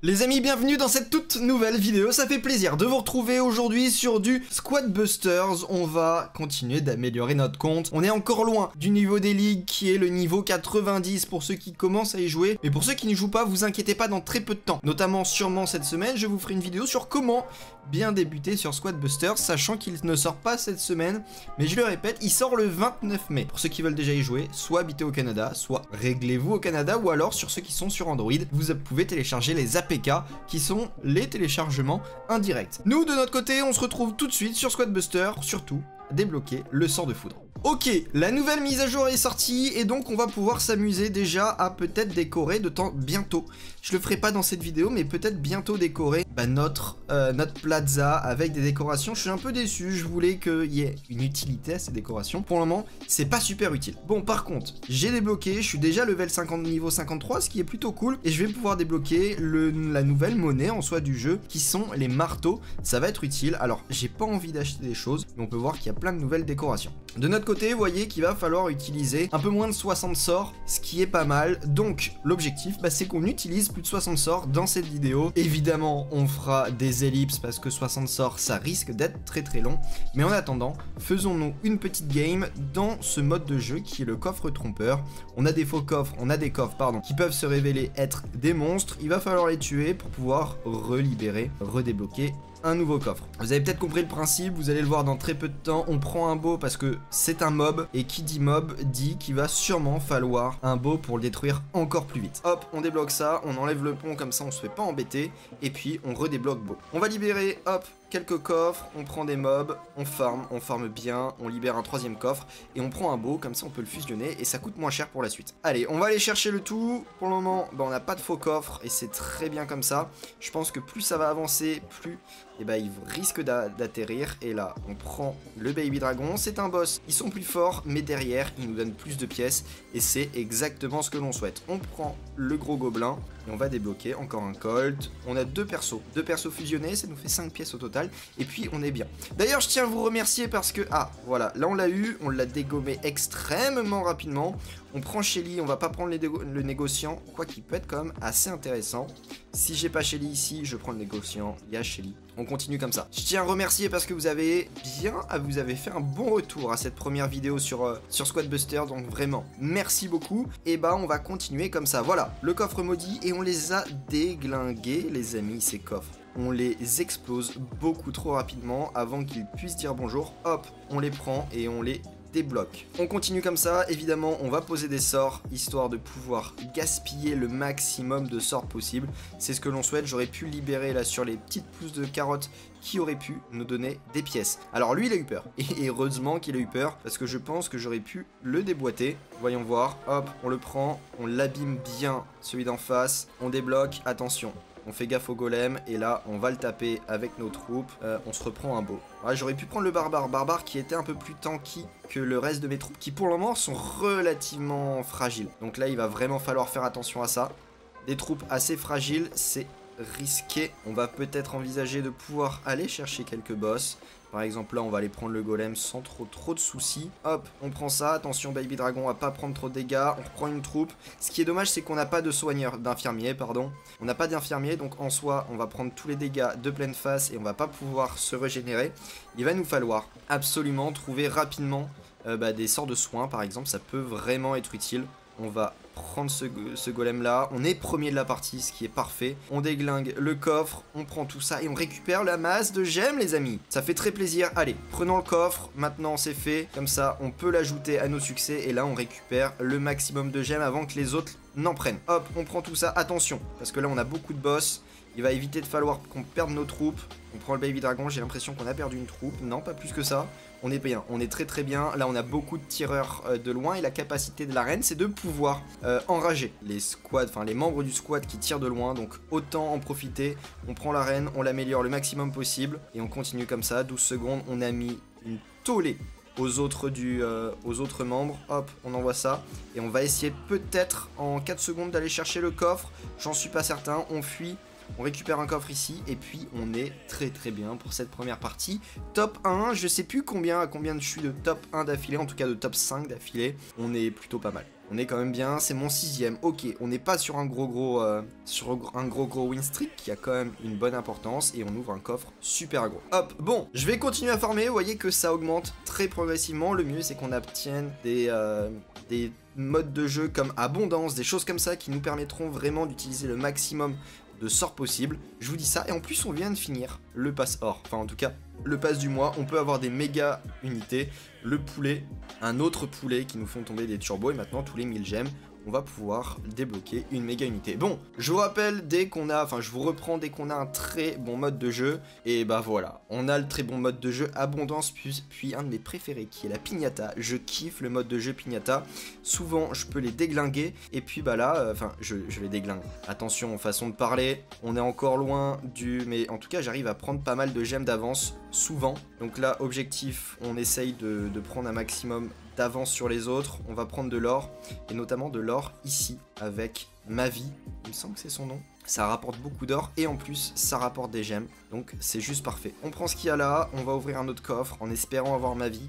Les amis, bienvenue dans cette toute nouvelle vidéo, ça fait plaisir de vous retrouver aujourd'hui sur du Squad Busters. On va continuer d'améliorer notre compte. On est encore loin du niveau des ligues qui est le niveau 90 pour ceux qui commencent à y jouer. Mais pour ceux qui n'y jouent pas, vous inquiétez pas, dans très peu de temps, notamment sûrement cette semaine, je vous ferai une vidéo sur comment bien débuter sur Squad Busters, sachant qu'il ne sort pas cette semaine, mais je le répète, il sort le 29 mai. Pour ceux qui veulent déjà y jouer, soit habitez au Canada, soit réglez-vous au Canada, ou alors sur ceux qui sont sur Android, vous pouvez télécharger les APK, qui sont les téléchargements indirects. Nous, de notre côté, on se retrouve tout de suite sur Squad Buster, surtout débloquer le sort de foudre. Ok, la nouvelle mise à jour est sortie et donc on va pouvoir s'amuser déjà à peut-être décorer de temps bientôt. Je le ferai pas dans cette vidéo, mais peut-être bientôt décorer notre plaza avec des décorations. Je suis un peu déçu, je voulais qu'il y ait une utilité à ces décorations. Pour le moment, c'est pas super utile. Bon, par contre, j'ai débloqué, je suis déjà level 50, niveau 53, ce qui est plutôt cool. Et je vais pouvoir débloquer la nouvelle monnaie en soi du jeu, qui sont les marteaux. Ça va être utile. Alors, j'ai pas envie d'acheter des choses, mais on peut voir qu'il y a plein de nouvelles décorations. De notre côté, vous voyez qu'il va falloir utiliser un peu moins de 60 sorts, ce qui est pas mal. Donc, l'objectif, c'est qu'on utilise plus de 60 sorts dans cette vidéo. Évidemment, on fera des ellipses parce que 60 sorts, ça risque d'être très très long. Mais en attendant, faisons-nous une petite game dans ce mode de jeu qui est le coffre trompeur. On a des faux coffres, on a des coffres, pardon, qui peuvent se révéler être des monstres. Il va falloir les tuer pour pouvoir relibérer, redébloquer un nouveau coffre. Vous avez peut-être compris le principe, vous allez le voir dans très peu de temps. On prend un bow parce que c'est un mob, et qui dit mob dit qu'il va sûrement falloir un bow pour le détruire encore plus vite. Hop, on débloque ça, on enlève le pont comme ça on se fait pas embêter, et puis on redébloque bow. On va libérer, hop, quelques coffres, on prend des mobs, on farme bien, on libère un troisième coffre, et on prend un bow, comme ça on peut le fusionner, et ça coûte moins cher pour la suite. Allez, on va aller chercher le tout. Pour le moment, on n'a pas de faux coffre, et c'est très bien comme ça. Je pense que plus ça va avancer, plus il risque d'atterrir. Et là, on prend le Baby Dragon. C'est un boss, ils sont plus forts, mais derrière, ils nous donnent plus de pièces, et c'est exactement ce que l'on souhaite. On prend le gros gobelin, et on va débloquer encore un Colt. On a deux persos fusionnés, ça nous fait 5 pièces au total, et puis on est bien. D'ailleurs, je tiens à vous remercier parce que, voilà, là on l'a eu, on l'a dégommé extrêmement rapidement. On prend Shelly, on va pas prendre le négociant, quoi qu'il peut être quand même assez intéressant. Si j'ai pas Shelly ici, je prends le négociant, il y a Shelly. On continue comme ça. Je tiens à remercier parce que vous avez fait un bon retour à cette première vidéo sur Squad Buster, donc vraiment, merci beaucoup. Et on va continuer comme ça. Voilà, le coffre maudit, et on les a déglingués, les amis, ces coffres. On les explose beaucoup trop rapidement avant qu'ils puissent dire bonjour. Hop, on les prend et on les débloque. On continue comme ça, évidemment on va poser des sorts histoire de pouvoir gaspiller le maximum de sorts possible. C'est ce que l'on souhaite. J'aurais pu libérer là sur les petites pousses de carottes qui auraient pu nous donner des pièces. Alors lui il a eu peur, et heureusement qu'il a eu peur parce que je pense que j'aurais pu le déboîter. Voyons voir, hop, on le prend, on l'abîme bien celui d'en face, on débloque, attention. On fait gaffe au golem, et là on va le taper avec nos troupes. On se reprend un bow. Ouais, j'aurais pu prendre le barbare qui était un peu plus tanky que le reste de mes troupes, qui pour le moment sont relativement fragiles. Donc là il va vraiment falloir faire attention à ça. Des troupes assez fragiles, c'est risqué. On va peut-être envisager de pouvoir aller chercher quelques boss. Par exemple là on va aller prendre le golem sans trop de soucis. Hop, on prend ça, attention Baby Dragon à pas prendre trop de dégâts, on reprend une troupe. Ce qui est dommage c'est qu'on n'a pas de soigneur, d'infirmier pardon. On n'a pas d'infirmier, donc en soi on va prendre tous les dégâts de pleine face et on va pas pouvoir se régénérer. Il va nous falloir absolument trouver rapidement des sorts de soins par exemple, ça peut vraiment être utile. On va prendre ce golem là, on est premier de la partie, ce qui est parfait. On déglingue le coffre, on prend tout ça et on récupère la masse de gemmes les amis. Ça fait très plaisir. Allez, prenons le coffre, maintenant c'est fait. Comme ça on peut l'ajouter à nos succès, et là on récupère le maximum de gemmes avant que les autres n'en prennent. Hop, on prend tout ça, attention, parce que là on a beaucoup de boss. Il va éviter de falloir qu'on perde nos troupes. On prend le Baby Dragon, j'ai l'impression qu'on a perdu une troupe. Non, pas plus que ça. On est bien, on est très bien. Là, on a beaucoup de tireurs de loin, et la capacité de la reine, c'est de pouvoir enrager les squads, enfin les membres du squad qui tirent de loin. Donc autant en profiter. On prend la reine, on l'améliore le maximum possible, et on continue comme ça. 12 secondes, on a mis une tollée aux autres membres. Hop, on envoie ça, et on va essayer peut-être en 4 secondes d'aller chercher le coffre. J'en suis pas certain, on fuit. On récupère un coffre ici, et puis on est très bien pour cette première partie. Top 1, je sais plus à combien je suis de top 1 d'affilée, en tout cas de top 5 d'affilée. On est plutôt pas mal. On est quand même bien, c'est mon 6ème. Ok, on n'est pas sur un gros win streak qui a quand même une bonne importance. Et on ouvre un coffre super gros. Hop, bon, je vais continuer à farmer. Vous voyez que ça augmente très progressivement. Le mieux, c'est qu'on obtienne des modes de jeu comme abondance, des choses comme ça qui nous permettront vraiment d'utiliser le maximum de sorts possible. Je vous dis ça. Et en plus, on vient de finir le pass or. Enfin, en tout cas, le pass du mois. On peut avoir des méga unités. Le poulet, un autre poulet qui nous font tomber des turbos. Et maintenant, tous les 1000 gemmes, on va pouvoir débloquer une méga unité. Bon, je vous rappelle, je vous reprends dès qu'on a un très bon mode de jeu. Et bah voilà, on a le très bon mode de jeu abondance, puis un de mes préférés qui est la piñata. Je kiffe le mode de jeu piñata. Souvent, je peux les déglinguer. Et puis bah là, je les déglingue. Attention, façon de parler, on est encore loin mais en tout cas, j'arrive à prendre pas mal de gemmes d'avance, souvent. Donc là, objectif, on essaye de prendre un maximum d'avance sur les autres. On va prendre de l'or, et notamment de l'or ici avec ma vie, il me semble que c'est son nom. Ça rapporte beaucoup d'or et en plus ça rapporte des gemmes, donc c'est juste parfait. On prend ce qu'il y a là, on va ouvrir un autre coffre en espérant avoir ma vie.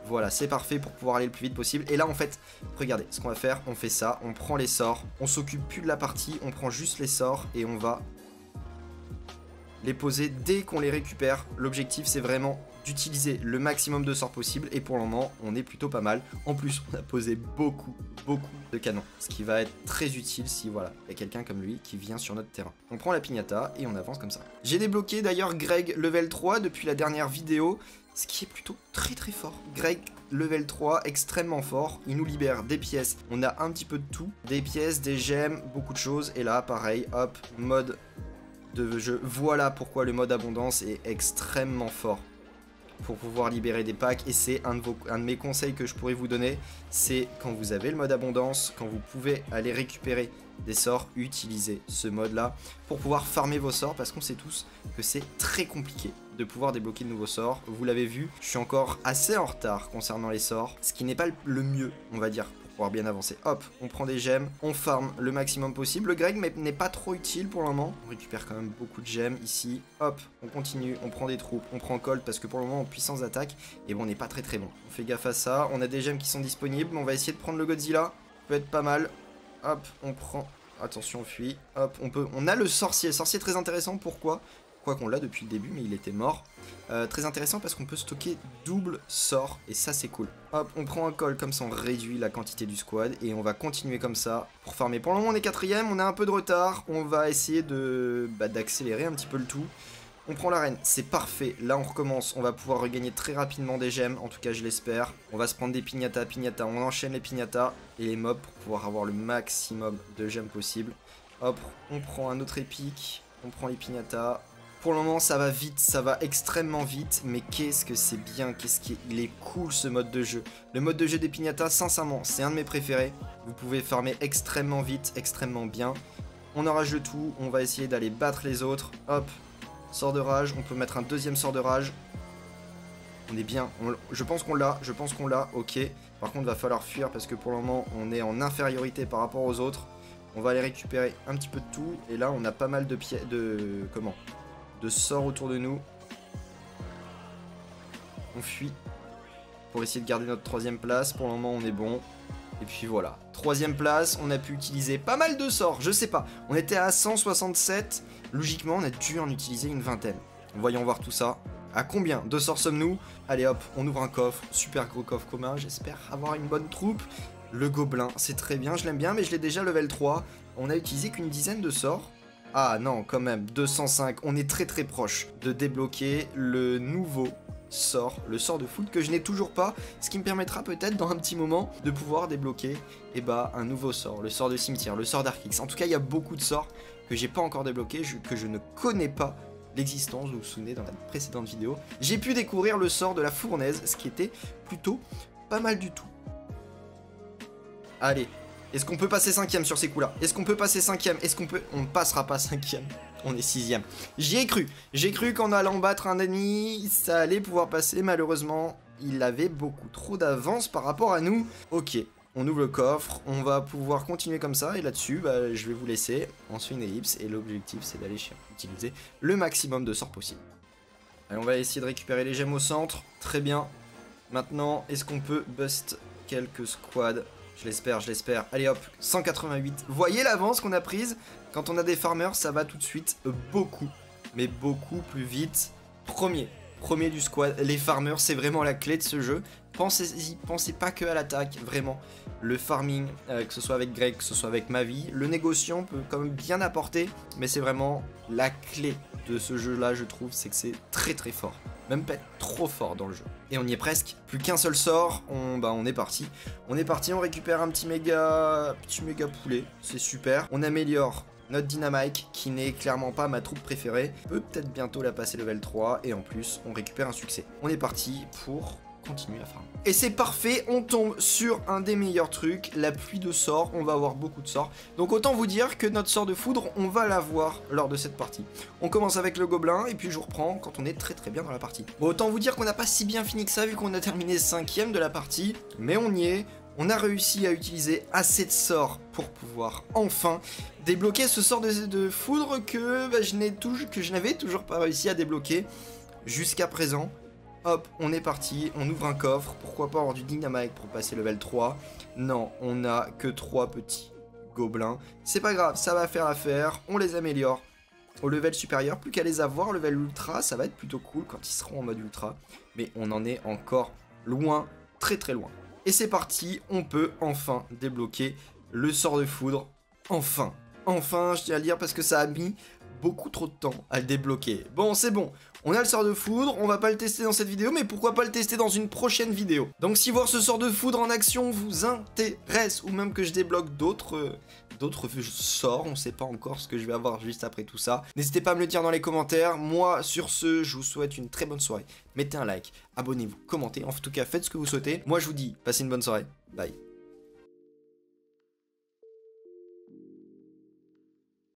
Voilà, c'est parfait pour pouvoir aller le plus vite possible. Et là en fait, regardez, ce qu'on va faire, on fait ça, on prend les sorts, on s'occupe plus de la partie, on prend juste les sorts et on va les poser dès qu'on les récupère. L'objectif c'est vraiment d'utiliser le maximum de sorts possible et pour le moment on est plutôt pas mal. En plus on a posé beaucoup de canons, ce qui va être très utile si voilà, il y a quelqu'un comme lui qui vient sur notre terrain. On prend la piñata et on avance comme ça. J'ai débloqué d'ailleurs Greg level 3 depuis la dernière vidéo, ce qui est plutôt très fort. Greg level 3, extrêmement fort, il nous libère des pièces, on a un petit peu de tout, des pièces, des gemmes, beaucoup de choses. Et là pareil, hop, mode de jeu. Voilà pourquoi le mode abondance est extrêmement fort pour pouvoir libérer des packs. Et c'est un de mes conseils que je pourrais vous donner, c'est quand vous avez le mode abondance, quand vous pouvez aller récupérer des sorts, utilisez ce mode là pour pouvoir farmer vos sorts, parce qu'on sait tous que c'est très compliqué de pouvoir débloquer de nouveaux sorts. Vous l'avez vu, je suis encore assez en retard concernant les sorts, ce qui n'est pas le mieux, on va dire, pouvoir bien avancer. Hop, on prend des gemmes, on farm le maximum possible. Le Greg n'est pas trop utile pour le moment. On récupère quand même beaucoup de gemmes ici. Hop, on continue, on prend des troupes, on prend Colt parce que pour le moment en puissance d'attaque, et bon, on n'est pas très bon. On fait gaffe à ça, on a des gemmes qui sont disponibles. On va essayer de prendre le Godzilla, peut être pas mal. Hop, on prend, attention, on fuit. Hop, on a le sorcier. Sorcier très intéressant, pourquoi ? Quoi qu'on l'a depuis le début, mais il était mort. Très intéressant parce qu'on peut stocker double sort et ça c'est cool. Hop, on prend un call, comme ça on réduit la quantité du squad et on va continuer comme ça pour farmer. Pour le moment on est 4ème, on a un peu de retard, on va essayer d'accélérer un petit peu le tout. On prend l'arène, c'est parfait, là on recommence, on va pouvoir regagner très rapidement des gemmes, en tout cas je l'espère. On va se prendre des piñatas, on enchaîne les piñatas et les mobs pour pouvoir avoir le maximum de gemmes possible. Hop, on prend un autre épique, on prend les piñatas. Pour le moment ça va vite, ça va extrêmement vite, mais qu'est-ce que c'est bien, il est cool ce mode de jeu. Le mode de jeu des piñatas, sincèrement, c'est un de mes préférés. Vous pouvez farmer extrêmement vite, extrêmement bien. On enrage le tout, on va essayer d'aller battre les autres. Hop, sort de rage, on peut mettre un deuxième sort de rage. On est bien, je pense qu'on l'a, ok. Par contre, il va falloir fuir parce que pour le moment, on est en infériorité par rapport aux autres. On va aller récupérer un petit peu de tout, et là, on a pas mal de sorts autour de nous. On fuit pour essayer de garder notre 3ème place. Pour le moment on est bon. Et puis voilà, 3ème place, on a pu utiliser pas mal de sorts, je sais pas. On était à 167, logiquement on a dû en utiliser une vingtaine. Voyons voir tout ça. À combien de sorts sommes-nous? Allez hop, on ouvre un coffre, super gros coffre commun, j'espère avoir une bonne troupe. Le gobelin, c'est très bien, je l'aime bien, mais je l'ai déjà level 3. On a utilisé qu'une dizaine de sorts. Ah non, quand même, 205, on est très proche de débloquer le nouveau sort, le sort de foot que je n'ai toujours pas, ce qui me permettra peut-être dans un petit moment de pouvoir débloquer un nouveau sort, le sort de cimetière, le sort d'Arkix. En tout cas, il y a beaucoup de sorts que j'ai pas encore débloqués, que je ne connais pas l'existence, vous vous souvenez dans la précédente vidéo. J'ai pu découvrir le sort de la fournaise, ce qui était plutôt pas mal du tout. Allez. Est-ce qu'on peut passer 5ème sur ces coups-là? Est-ce qu'on peut passer 5ème? Est-ce qu'on peut... On ne passera pas 5ème. On est 6ème. J'y ai cru. J'ai cru qu'en allant battre un ennemi, ça allait pouvoir passer. Malheureusement, il avait beaucoup trop d'avance par rapport à nous. Ok, on ouvre le coffre. On va pouvoir continuer comme ça. Et là-dessus, je vais vous laisser. On se fait une ellipse. Et l'objectif, c'est d'aller utiliser le maximum de sorts possible. Allez, on va essayer de récupérer les gemmes au centre. Très bien. Maintenant, est-ce qu'on peut bust quelques squads? Je l'espère. Allez hop, 188. Voyez l'avance qu'on a prise? Quand on a des farmers, ça va tout de suite beaucoup, mais beaucoup plus vite. Premier du squad. Les farmers, c'est vraiment la clé de ce jeu. Pensez-y, pensez pas que à l'attaque, vraiment. Le farming, que ce soit avec Greg, que ce soit avec Mavi, le négociant peut quand même bien apporter, mais c'est vraiment la clé de ce jeu-là, je trouve, c'est que c'est très très fort. Même pas trop fort dans le jeu. Et on y est presque. Plus qu'un seul sort, on est parti. On récupère un petit méga poulet, c'est super. On améliore notre Dynamite, qui n'est clairement pas ma troupe préférée, peut peut-être bientôt la passer level 3, et en plus, on récupère un succès. On est parti pour continuer à farm. Et c'est parfait, on tombe sur un des meilleurs trucs, la pluie de sorts, on va avoir beaucoup de sorts. Donc autant vous dire que notre sort de foudre, on va l'avoir lors de cette partie. On commence avec le gobelin, et puis je vous reprends quand on est très très bien dans la partie. Bon, autant vous dire qu'on n'a pas si bien fini que ça, vu qu'on a terminé 5ème de la partie, mais on y est. On a réussi à utiliser assez de sorts pour pouvoir enfin débloquer ce sort de foudre que je n'avais toujours pas réussi à débloquer jusqu'à présent. Hop, on est parti, on ouvre un coffre, pourquoi pas avoir du dynamite pour passer level 3. Non, on n'a que 3 petits gobelins. C'est pas grave, ça va faire l'affaire, on les améliore au level supérieur. Plus qu'à les avoir, level ultra, ça va être plutôt cool quand ils seront en mode ultra. Mais on en est encore loin, très très loin. Et c'est parti, on peut enfin débloquer le sort de foudre. Enfin, je tiens à le dire parce que ça a mis beaucoup trop de temps à le débloquer. Bon, c'est bon, on a le sort de foudre, on va pas le tester dans cette vidéo, mais pourquoi pas le tester dans une prochaine vidéo. Donc si voir ce sort de foudre en action vous intéresse, ou même que je débloque d'autres sorts, on sait pas encore ce que je vais avoir juste après tout ça. N'hésitez pas à me le dire dans les commentaires. Moi, sur ce, je vous souhaite une très bonne soirée. Mettez un like, abonnez-vous, commentez, en tout cas faites ce que vous souhaitez. Moi je vous dis, passez une bonne soirée, bye.